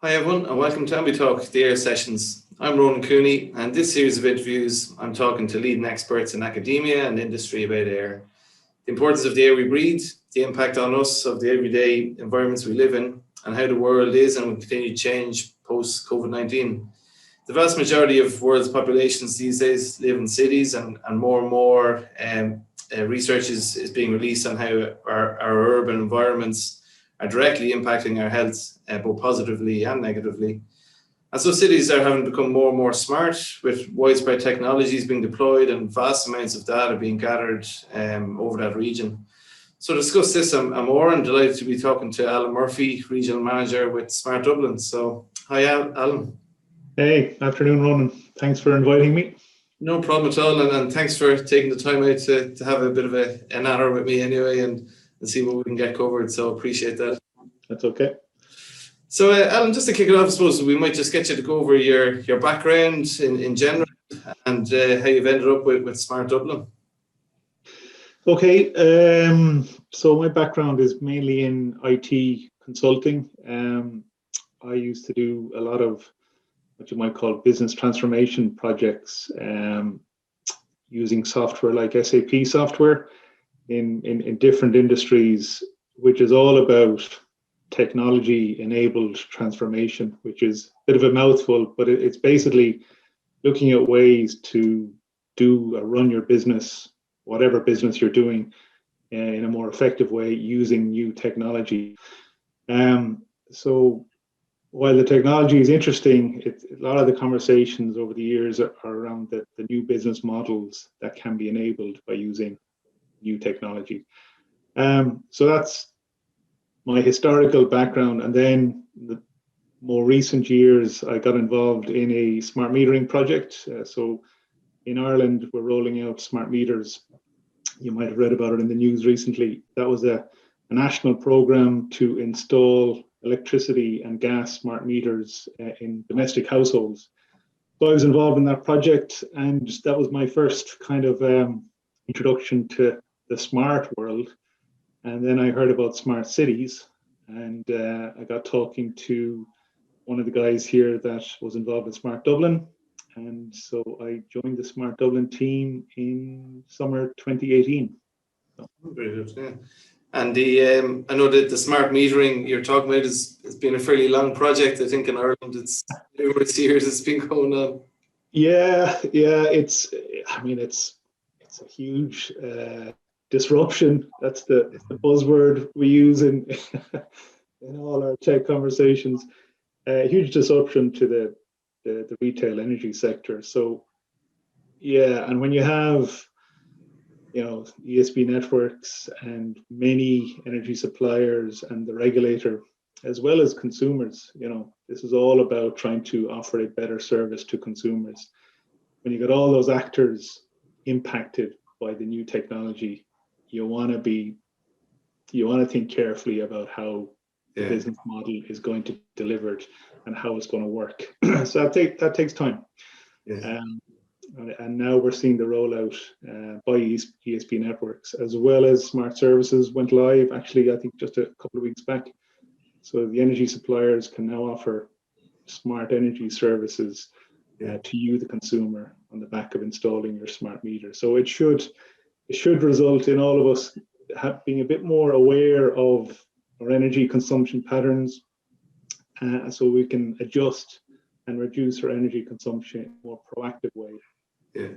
Hi everyone and welcome to AmbiTalk, the AIR sessions. I'm Ronan Cooney, and this series of interviews I'm talking to leading experts in academia and industry about air, the importance of the air we breathe, the impact on us of the everyday environments we live in, and how the world is and will continue to change post-COVID-19. The vast majority of world's populations these days live in cities, and more research is being released on how our urban environments are directly impacting our health, both positively and negatively. And so cities are having become more and more smart, with widespread technologies being deployed and vast amounts of data being gathered over that region. So to discuss this and more, I'm delighted to be talking to Alan Murphy, Regional Manager with Smart Dublin. So hi Alan. Hey, afternoon Ronan. Thanks for inviting me. No problem at all, and thanks for taking the time out to have a bit of an hour with me anyway and see what we can get covered. So appreciate that. That's okay. So Alan, just to kick it off, I suppose we might just get you to go over your background in general and how you've ended up with Smart Dublin. Okay, so my background is mainly in IT consulting. I used to do a lot of what you might call business transformation projects using software like SAP software in different industries, which is all about technology-enabled transformation, which is a bit of a mouthful, but it's basically looking at ways to do or run your business, whatever business you're doing, in a more effective way using new technology. So while the technology is interesting, a lot of the conversations over the years are around the new business models that can be enabled by using new technology. So that's my historical background, and then the more recent years I got involved in a smart metering project. So in Ireland we're rolling out smart meters. You might have read about it in the news recently. That was a national program to install electricity and gas smart meters in domestic households. So I was involved in that project, and that was my first kind of introduction to the smart world. And then I heard about smart cities, and I got talking to one of the guys here that was involved in Smart Dublin. And so I joined the Smart Dublin team in summer 2018. So. Very good, yeah. And I know that the smart metering you're talking about has been a fairly long project. I think in Ireland it's numerous years it's been going on. Yeah, it's a huge disruption. That's the buzzword we use in all our tech conversations. Huge disruption to the retail energy sector. So yeah, and when you have ESB networks and many energy suppliers and the regulator, as well as consumers, this is all about trying to offer a better service to consumers. When you got all those actors impacted by the new technology, you want to think carefully about how the business model is going to deliver it and how it's going to work. So that takes time. Yeah. And now we're seeing the rollout by ESB networks, as well as smart services went live, actually, I think just a couple of weeks back. So the energy suppliers can now offer smart energy services to you, the consumer, on the back of installing your smart meter. So it should result in all of us being a bit more aware of our energy consumption patterns, so we can adjust and reduce our energy consumption in a more proactive way. Yeah.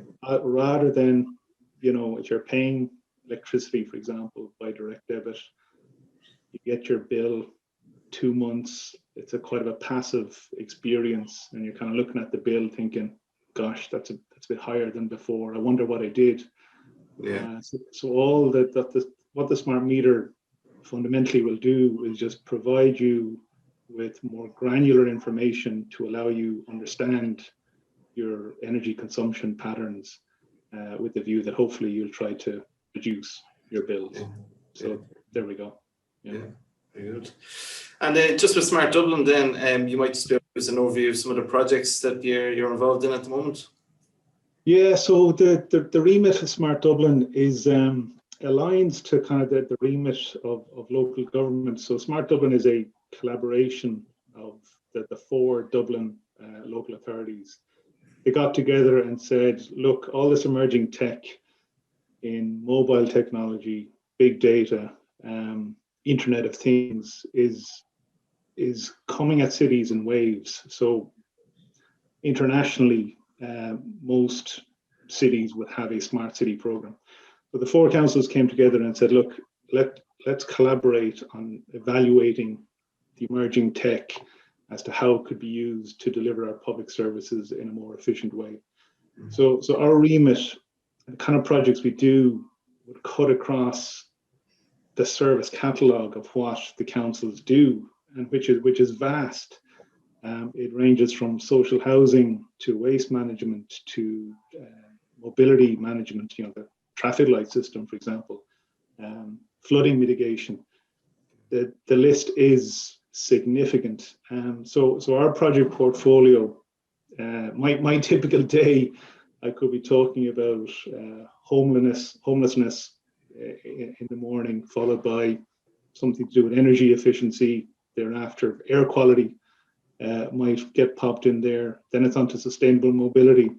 Rather than, if you're paying electricity, for example, by direct debit, you get your bill 2 months. It's quite of a passive experience, and you're kind of looking at the bill thinking, gosh, that's a bit higher than before. I wonder what I did. Yeah. So all what the smart meter fundamentally will do is just provide you with more granular information to allow you understand your energy consumption patterns, with the view that hopefully you'll try to reduce your bills. Yeah. So there we go. Yeah. Very good. And just with Smart Dublin then, you might just be able to give us an overview of some of the projects that you're involved in at the moment. Yeah, so the remit of Smart Dublin is aligns to kind of the remit of local government. So Smart Dublin is a collaboration of the four Dublin local authorities. They got together and said, look, all this emerging tech in mobile technology, big data, Internet of Things is coming at cities in waves. So internationally, most cities would have a smart city program. So the four councils came together and said, look, let's collaborate on evaluating the emerging tech as to how it could be used to deliver our public services in a more efficient way. So our remit, the kind of projects we do, would cut across the service catalogue of what the councils do, and which is vast. It ranges from social housing to waste management to mobility management, the traffic light system, for example, flooding mitigation. The list is significant. So our project portfolio, my typical day, I could be talking about homelessness in the morning, followed by something to do with energy efficiency. Thereafter, air quality might get popped in there. Then it's onto sustainable mobility.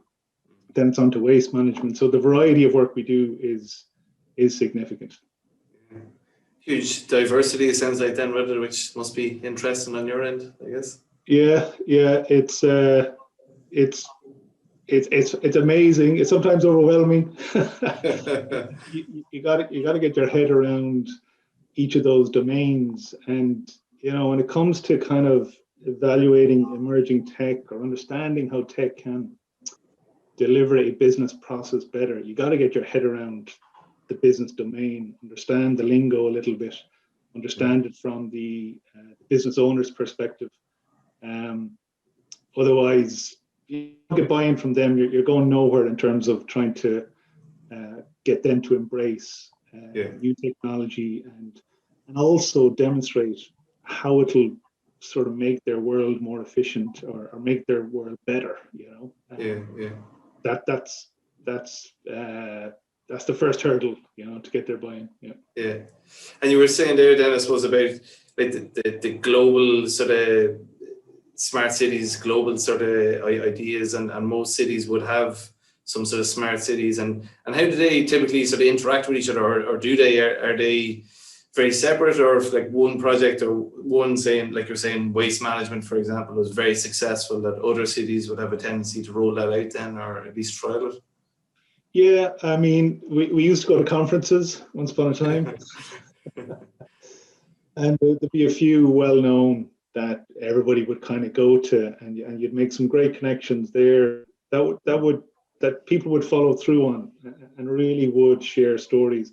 Then it's onto waste management. So the variety of work we do is significant. Huge diversity, it sounds like, then, which must be interesting on your end, I guess. Yeah, it's amazing. It's sometimes overwhelming. you got to get your head around each of those domains, and when it comes to kind of evaluating emerging tech or understanding how tech can deliver a business process better, you got to get your head around the business domain, understand the lingo a little bit, understand it from the business owner's perspective. Otherwise, you don't get buy-in from them. You're going nowhere in terms of trying to get them to embrace new technology and also demonstrate how it'll sort of make their world more efficient or make their world better. That's the first hurdle, to get their buy-in. Yeah. And you were saying there, then, I suppose, about like the global sort of smart cities, global sort of ideas, and most cities would have some sort of smart cities. And how do they typically sort of interact with each other, or do they? Are they very separate, or if like one project or one, saying, like you're saying, waste management, for example, was very successful, that other cities would have a tendency to roll that out then, or at least trial it? Yeah, I mean, we used to go to conferences once upon a time. And there'd be a few well-known that everybody would kind of go to, and you'd make some great connections there that people would follow through on and really would share stories.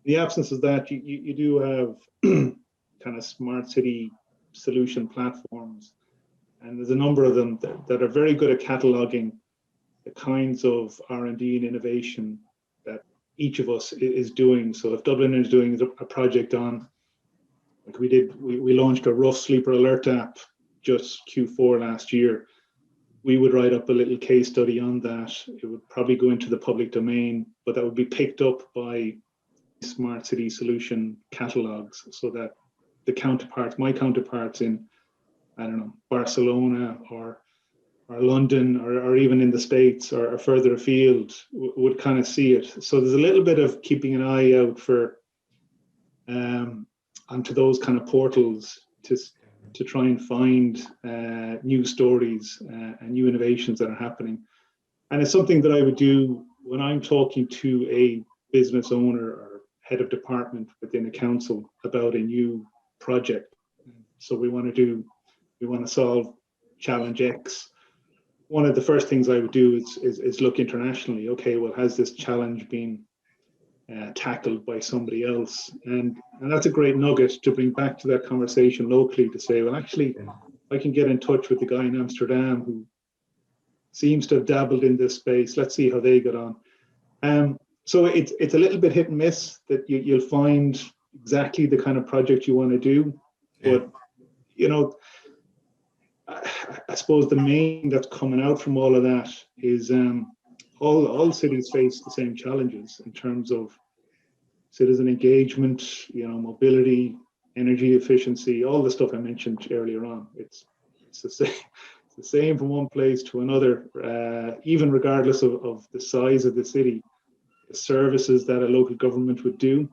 In the absence of that, you do have kind of smart city solution platforms, and there's a number of them that are very good at cataloging the kinds of R&D and innovation that each of us is doing. So if Dublin is doing a project on, like we launched a rough sleeper alert app just Q4 last year. We would write up a little case study on that. It would probably go into the public domain, but that would be picked up by smart city solution catalogs, so that my counterparts in, I don't know, Barcelona or London or even in the States or further afield would kind of see it. So there's a little bit of keeping an eye out for onto those kind of portals to try and find new stories and new innovations that are happening. And it's something that I would do when I'm talking to a business owner or head of department within a council about a new project. So we want to solve challenge X. One of the first things I would do is look internationally. Okay, well, has this challenge been tackled by somebody else? And that's a great nugget to bring back to that conversation locally, to say, well, actually, I can get in touch with the guy in Amsterdam who seems to have dabbled in this space. Let's see how they get on. So it's a little bit hit and miss that you'll find exactly the kind of project you want to do. But, I suppose the main that's coming out from all of that is all cities face the same challenges in terms of citizen engagement, mobility, energy efficiency, all the stuff I mentioned earlier on. it's the same. It's the same from one place to another, even regardless of the size of the city. The services that a local government would do,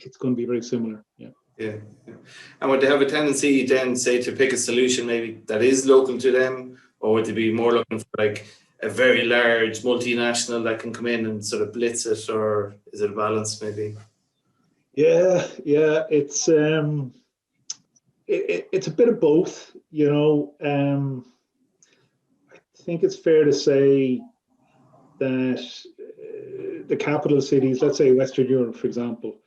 it's going to be very similar. Yeah. Yeah, yeah. And would they have a tendency then, say, to pick a solution maybe that is local to them, or would they be more looking for like a very large multinational that can come in and sort of blitz it, or is it a balance maybe? Yeah, it's it's a bit of both, you know. I think it's fair to say that the capital cities, let's say Western Europe, for example,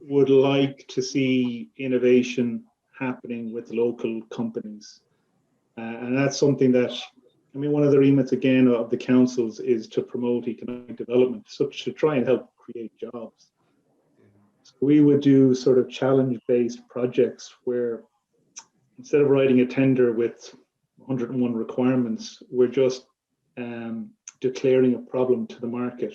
would like to see innovation happening with local companies. And that's something that, I mean, one of the remits again of the councils is to promote economic development, so to try and help create jobs. So we would do sort of challenge-based projects where instead of writing a tender with 101 requirements, we're just declaring a problem to the market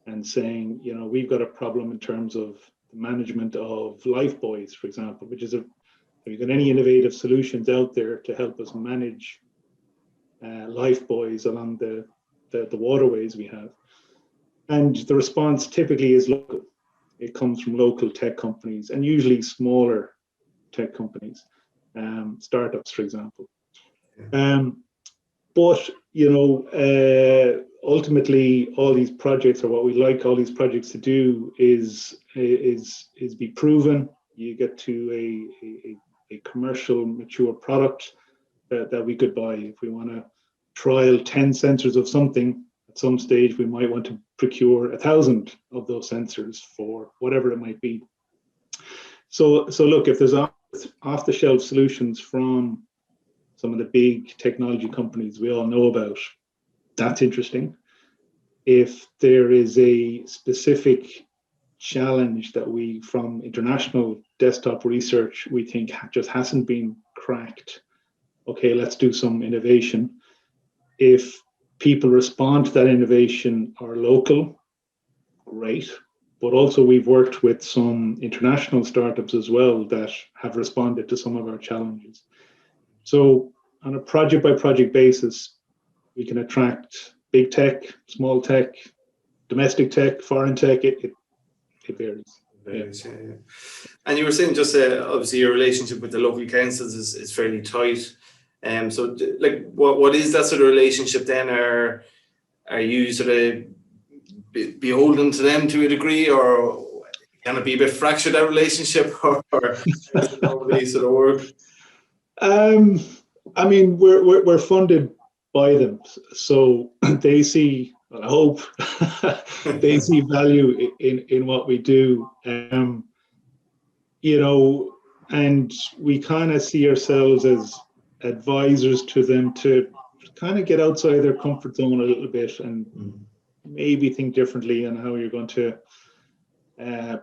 and saying, you know, we've got a problem in terms of the management of life buoys, for example, which is have you got any innovative solutions out there to help us manage life buoys along the waterways we have? And the response typically is local. It comes from local tech companies and usually smaller tech companies, startups, for example. But you know, ultimately, all these projects, or what we like all these projects to do, is be proven. You get to a commercial, mature product that we could buy. If we want to trial 10 sensors of something, at some stage we might want to procure 1,000 of those sensors for whatever it might be. So look, if there's off-the-shelf solutions from some of the big technology companies we all know about, that's interesting. If there is a specific challenge that we, from international desktop research, we think just hasn't been cracked, okay, let's do some innovation. If people respond to that innovation are local, great. But also we've worked with some international startups as well that have responded to some of our challenges. So on a project by project basis, we can attract big tech, small tech, domestic tech, foreign tech. It varies. Yeah. And you were saying just obviously your relationship with the local councils is fairly tight. So like what is that sort of relationship then? Are you sort of beholden to them to a degree, or can it be a bit fractured, that relationship, or does it normally sort of work? I mean, we're funded by them, so they see, I hope, they see value in what we do. You know, and we kind of see ourselves as advisors to them to kind of get outside their comfort zone a little bit and maybe think differently on how you're going to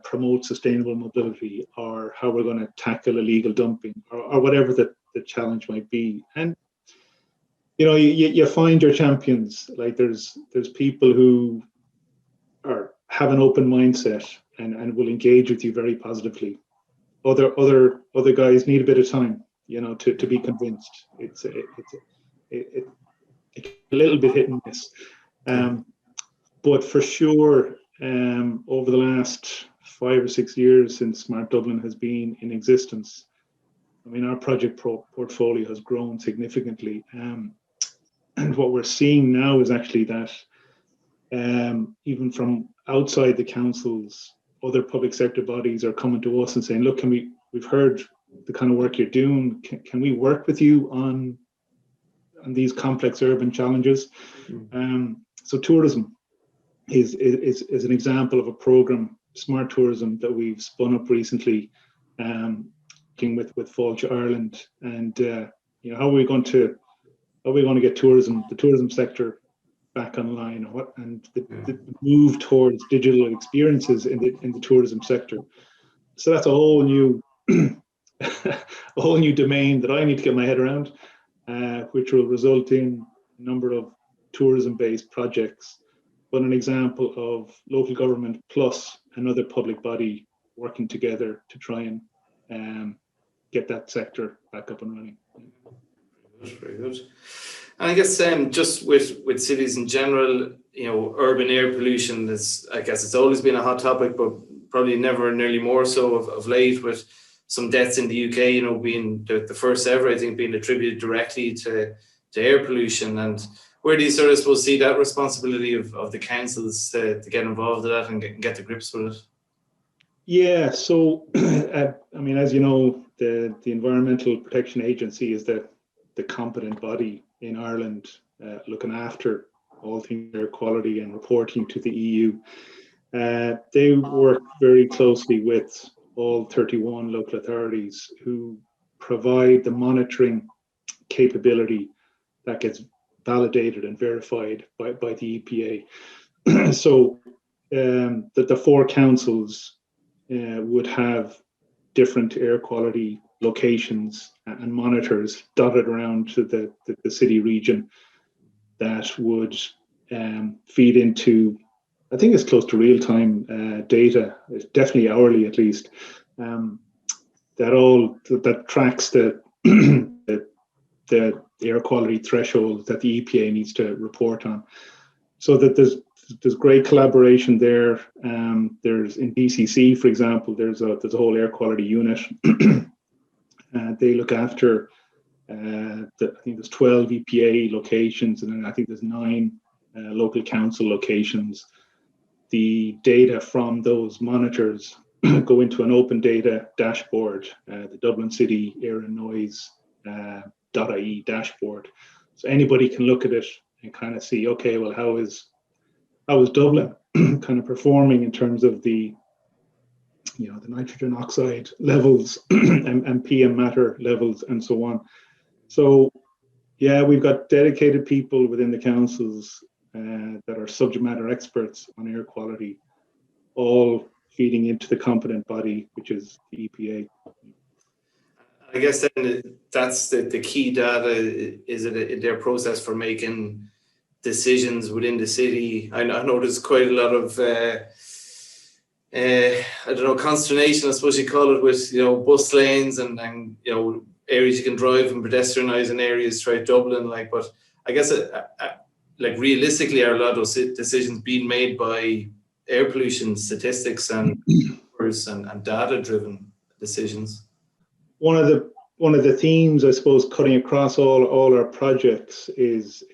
promote sustainable mobility, or how we're going to tackle illegal dumping, or whatever the challenge might be. And you know, you find your champions. Like there's people who have an open mindset and will engage with you very positively. Other guys need a bit of time, you know, to be convinced. It's a little bit hit and miss. But for sure, over the last 5 or 6 years since Smart Dublin has been in existence, I mean, our project portfolio has grown significantly. And what we're seeing now is actually that even from outside the councils, other public sector bodies are coming to us and saying, look, we've heard the kind of work you're doing. Can we work with you on these complex urban challenges? So tourism is an example of a program, Smart Tourism, that we've spun up recently, working with Fáilte Ireland. And you know, how are we going to get the tourism sector back online, and the move towards digital experiences in the tourism sector? So that's a whole new domain that I need to get my head around, which will result in a number of tourism-based projects. But an example of local government plus another public body working together to try and get that sector back up and running. Very good. And I guess just with cities in general, urban air pollution I guess it's always been a hot topic, but probably never nearly more so of late, with some deaths in the UK, being the first ever, I think, being attributed directly to air pollution. And where do you sort of suppose see that responsibility of the councils to get involved in that and get to grips with it? Yeah, so I mean, as you know, the Environmental Protection Agency is the competent body in Ireland looking after all things air quality and reporting to the EU. They work very closely with all 31 local authorities who provide the monitoring capability that gets validated and verified by the EPA. So that the four councils would have different air quality locations and monitors dotted around to the city region that would feed into, I think it's close to real-time data, it's definitely hourly at least, that tracks the air quality threshold that the EPA needs to report on. So that there's great collaboration there. There's in BCC, for example, there's a whole air quality unit. They look after I think there's 12 EPA locations, and then I think there's 9 local council locations. The data from those monitors go into an open data dashboard, the Dublin City Air and Noise .ie dashboard. So anybody can look at it and kind of see, okay, well, how is Dublin kind of performing in terms of the nitrogen oxide levels and PM matter levels and so on. So yeah, we've got dedicated people within the councils that are subject matter experts on air quality, all feeding into the competent body, which is the EPA. I guess then that's the key data, is it their process for making decisions within the city. I know there's quite a lot of I don't know, consternation, I suppose you call it, with bus lanes and areas you can drive and pedestrianising areas throughout Dublin. But I guess realistically, are a lot of those decisions being made by air pollution statistics and data driven decisions? One of the themes, I suppose, cutting across all our projects is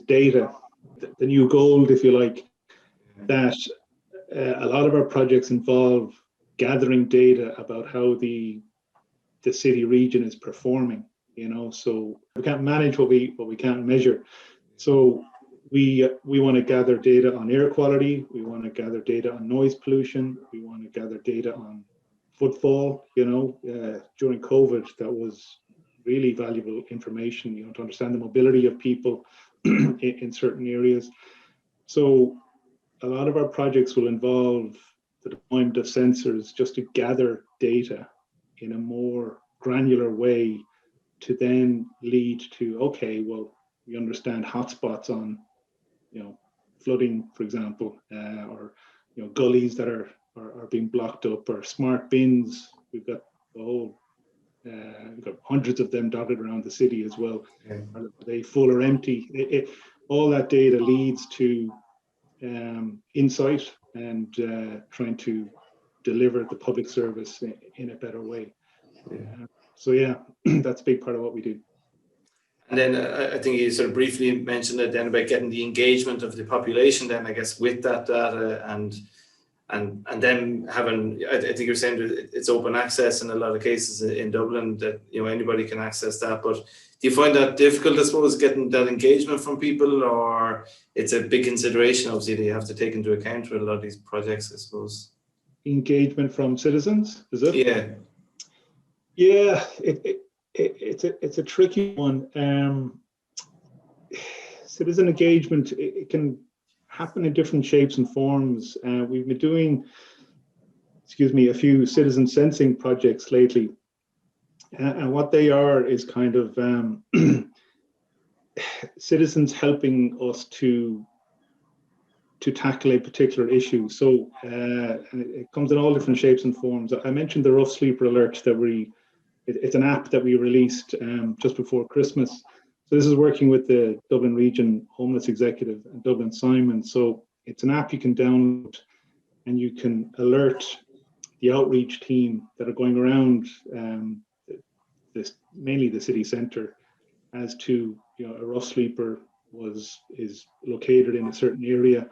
data, the new gold, if you like, that a lot of our projects involve gathering data about how the city region is performing. So we can't manage what we can't measure. So we want to gather data on air quality. We want to gather data on noise pollution. We want to gather data on footfall. During COVID, that was really valuable information, to understand the mobility of people in certain areas. So a lot of our projects will involve the deployment of sensors just to gather data in a more granular way to then lead to, okay, well, we understand hotspots on, flooding, for example, or, gullies that are being blocked up, or smart bins. We've got we've got hundreds of them dotted around the city as well. Yeah. Are they full or empty? All that data leads to insight and trying to deliver the public service in a better way. Yeah. So yeah, that's a big part of what we do. And then I think you sort of briefly mentioned it then about getting the engagement of the population then, I guess, with that data and then having, I think you're saying that it's open access in a lot of cases in Dublin, that anybody can access that. But do you find that difficult, I suppose, getting that engagement from people, or it's a big consideration, obviously, that you have to take into account with a lot of these projects, I suppose? Engagement from citizens, is it? Yeah. Yeah, it's a tricky one. Citizen engagement, it can happen in different shapes and forms. We've been doing, a few citizen sensing projects lately. And what they are is kind of citizens helping us to tackle a particular issue. So it comes in all different shapes and forms. I mentioned the rough sleeper alert that we It's an app that we released just before Christmas. So this is working with the Dublin Region Homeless Executive and Dublin Simon. So it's an app you can download, and you can alert the outreach team that are going around mainly the city centre as to, a rough sleeper is located in a certain area.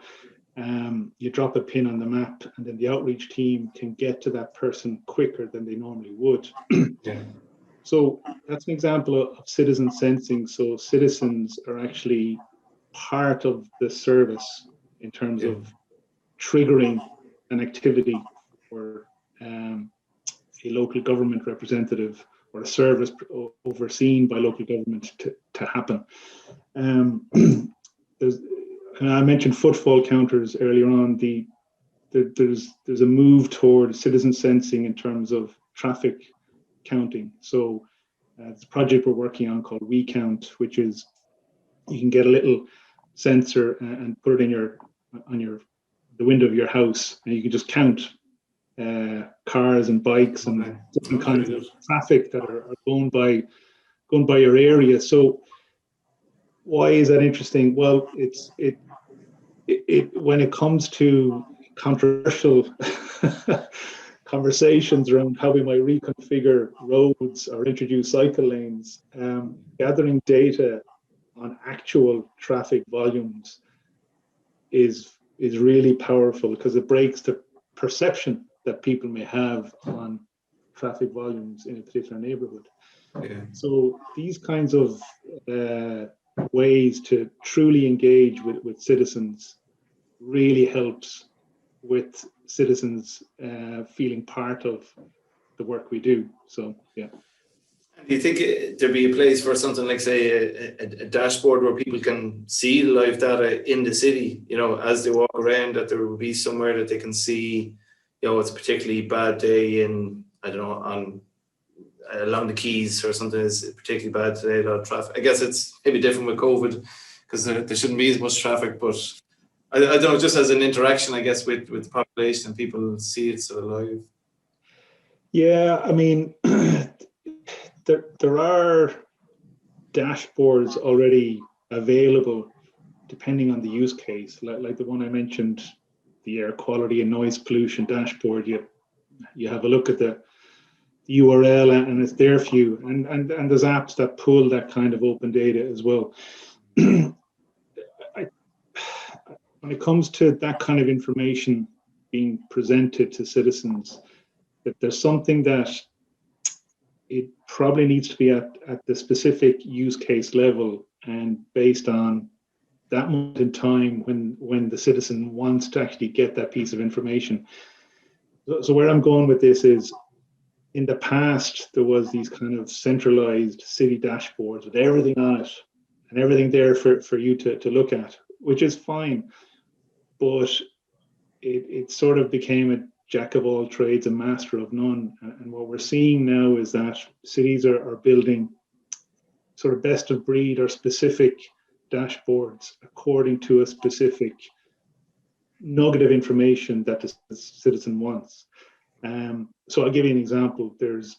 You drop a pin on the map, and then the outreach team can get to that person quicker than they normally would. Yeah. So that's an example of citizen sensing. So citizens are actually part of the service in terms of triggering an activity for a local government representative or a service overseen by local government to happen. I mentioned footfall counters earlier on. There's a move toward citizen sensing in terms of traffic counting. So it's a project we're working on called WeCount, which is you can get a little sensor and put it on the window of your house, and you can just count cars and bikes and different kinds of traffic that are going by your area. So why is that interesting? Well, it when it comes to controversial conversations around how we might reconfigure roads or introduce cycle lanes, gathering data on actual traffic volumes is really powerful, because it breaks the perception that people may have on traffic volumes in a particular neighborhood. Yeah. So these kinds of ways to truly engage with citizens really helps with citizens feeling part of the work we do. So, yeah. Do you think there'd be a place for something like, say, a dashboard where people can see live data in the city, as they walk around, that there would be somewhere that they can see, it's a particularly bad day in, I don't know, along the quays or something is particularly bad today, a lot of traffic. I guess it's maybe different with COVID because there shouldn't be as much traffic, but I don't know, just as an interaction, I guess, with the population, and people see it sort of live. Yeah, I mean, there are dashboards already available depending on the use case, like the one I mentioned, the air quality and noise pollution dashboard. You have a look at the URL and it's there for you, and there's apps that pull that kind of open data as well. When it comes to that kind of information being presented to citizens, that there's something that it probably needs to be at the specific use case level and based on that moment in time when the citizen wants to actually get that piece of information. So where I'm going with this is, in the past, there was these kind of centralized city dashboards with everything on it and everything there for you to look at, which is fine. But it sort of became a jack of all trades and master of none. And what we're seeing now is that cities are building sort of best of breed or specific dashboards according to a specific nugget of information that the citizen wants. So I'll give you an example. There's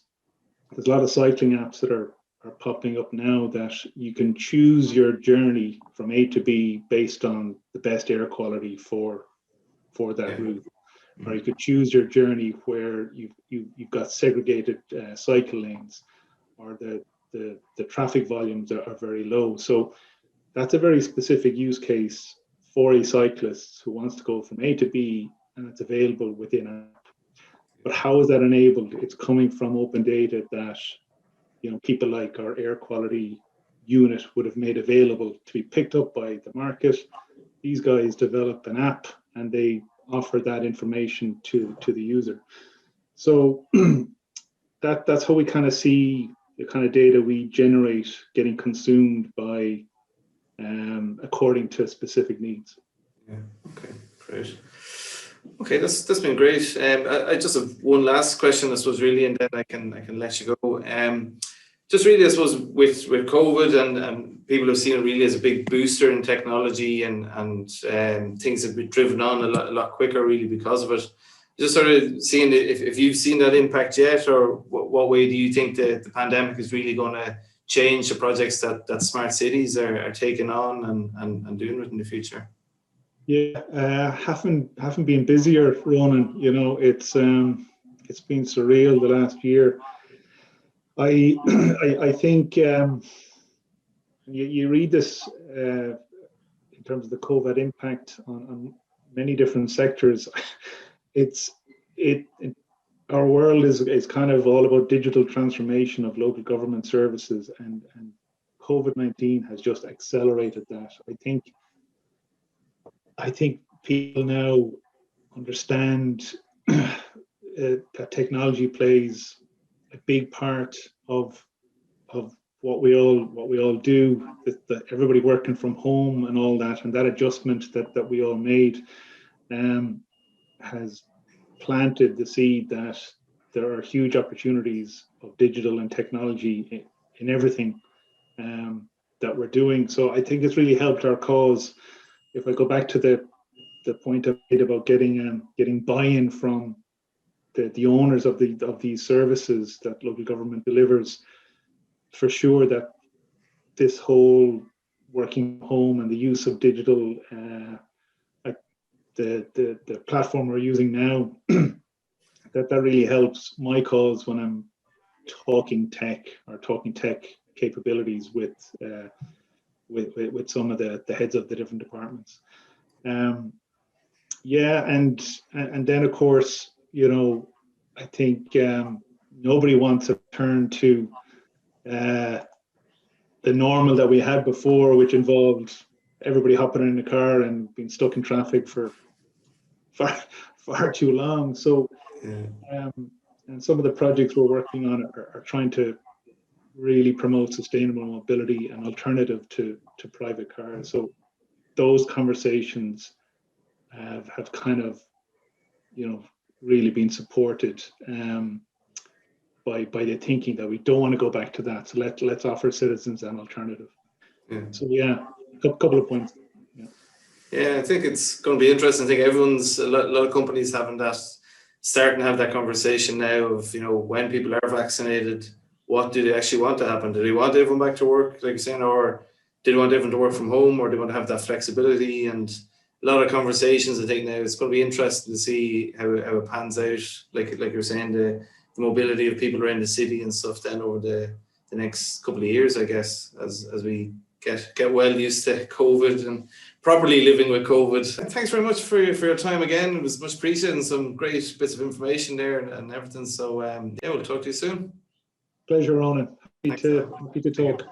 a lot of cycling apps that are popping up now that you can choose your journey from A to B based on the best air quality for that route. Or you could choose your journey where you've got segregated cycle lanes, or the traffic volumes are very low. So that's a very specific use case for a cyclist who wants to go from A to B, and it's available within an app. But how is that enabled? It's coming from open data that people like our air quality unit would have made available to be picked up by the market. These guys develop an app and they offer that information to the user. So that's how we kind of see the kind of data we generate getting consumed by according to specific needs. Yeah. Okay. Great. Okay, that's been great. I just have one last question, I suppose, really, and then I can let you go. Just really, I suppose, with COVID and people have seen it really as a big booster in technology and things have been driven on a lot quicker really because of it. Just sort of seeing if you've seen that impact yet, or what way do you think the pandemic is really going to change the projects that smart cities are taking on and doing it in the future? Yeah, haven't been busier, Ronan. You know, it's been surreal the last year. I think you read this in terms of the COVID impact on many different sectors. Our world is kind of all about digital transformation of local government services, and COVID-19 has just accelerated that. I think people now understand that technology plays a big part of what we all do. That everybody working from home and all that, and that adjustment that we all made has planted the seed that there are huge opportunities of digital and technology in everything that we're doing. So I think it's really helped our cause. If I go back to the point I made about getting buy-in from the owners of these services that local government delivers, for sure that this whole working home and the use of digital, like the platform we're using now, that really helps my cause when I'm talking tech capabilities with some of the heads of the different departments. Yeah, and then of course, you know, I think nobody wants to return to the normal that we had before, which involved everybody hopping in the car and being stuck in traffic for far too long. So, and some of the projects we're working on are trying to really promote sustainable mobility and alternative to private cars. So those conversations have kind of, you know, really been supported by the thinking that we don't want to go back to that. So let's offer citizens an alternative. Yeah. So yeah, a couple of points. Yeah, I think it's going to be interesting. I think a lot of companies starting to have that conversation now of, you know, when people are vaccinated, what do they actually want to happen? Do they want everyone back to work, like you're saying, or do they want everyone to work from home, or do they want to have that flexibility? And a lot of conversations, I think now it's going to be interesting to see how it pans out. Like you're saying, the mobility of people around the city and stuff then over the next couple of years, I guess, as we get well used to COVID and properly living with COVID. And thanks very much for your time again. It was much appreciated and some great bits of information there and everything. So yeah, we'll talk to you soon. Pleasure, Ronan. Happy to talk.